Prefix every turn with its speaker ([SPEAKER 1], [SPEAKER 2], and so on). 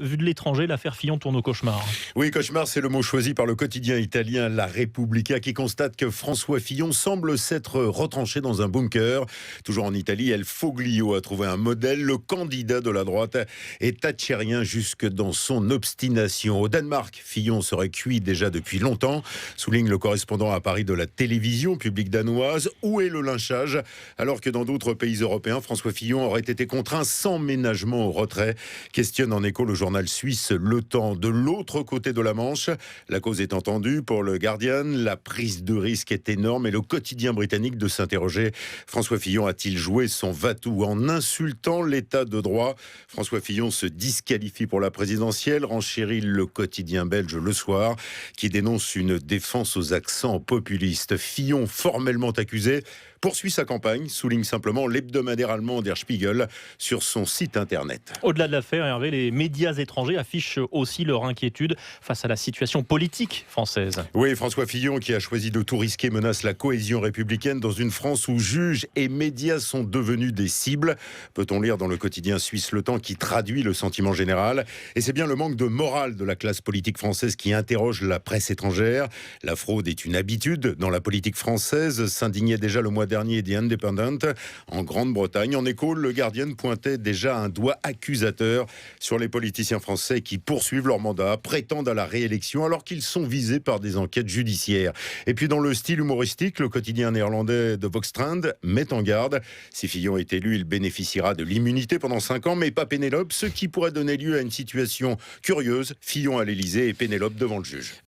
[SPEAKER 1] Vu de l'étranger, l'affaire Fillon tourne au cauchemar.
[SPEAKER 2] Oui, cauchemar, c'est le mot choisi par le quotidien italien La Repubblica qui constate que François Fillon semble s'être retranché dans un bunker. Toujours en Italie, El Foglio a trouvé un modèle, le candidat de la droite est thatchérien jusque dans son obstination. Au Danemark, Fillon serait cuit déjà depuis longtemps, souligne le correspondant à Paris de la télévision publique danoise. Où est le lynchage? Alors que dans d'autres pays européens, François Fillon aurait été contraint sans ménagement au retrait. Questionne en écho le journal suisse Le Temps. De l'autre côté de la Manche, la cause est entendue pour le Guardian. La prise de risque est énorme et le quotidien britannique de s'interroger. François Fillon a-t-il joué son va-tout en insultant l'état de droit? François Fillon se disqualifie pour la présidentielle, renchérit le quotidien belge Le Soir, qui dénonce une défense aux accents populistes. Fillon, formellement accusé, poursuit sa campagne, souligne simplement l'hebdomadaire allemand Der Spiegel sur son site internet.
[SPEAKER 1] Au-delà de l'affaire, Hervé, les médias étrangers affichent aussi leur inquiétude face à la situation politique française.
[SPEAKER 2] Oui, François Fillon, qui a choisi de tout risquer, menace la cohésion républicaine dans une France où juges et médias sont devenus des cibles. Peut-on lire dans le quotidien suisse Le Temps qui traduit le sentiment général. Et c'est bien le manque de morale de la classe politique française qui interroge la presse étrangère. La fraude est une habitude dans la politique française, s'indignait déjà le mois dernier The Independent. En Grande-Bretagne, en écho, le Guardian pointait déjà un doigt accusateur sur les politiciens français qui poursuivent leur mandat, prétendent à la réélection alors qu'ils sont visés par des enquêtes judiciaires. Et puis dans le style humoristique, le quotidien néerlandais de Volkskrant met en garde. Si Fillon est élu, il bénéficiera de l'immunité pendant 5 ans, mais pas Pénélope, ce qui pourrait donner lieu à une situation curieuse. Fillon à l'Élysée et Pénélope devant le juge.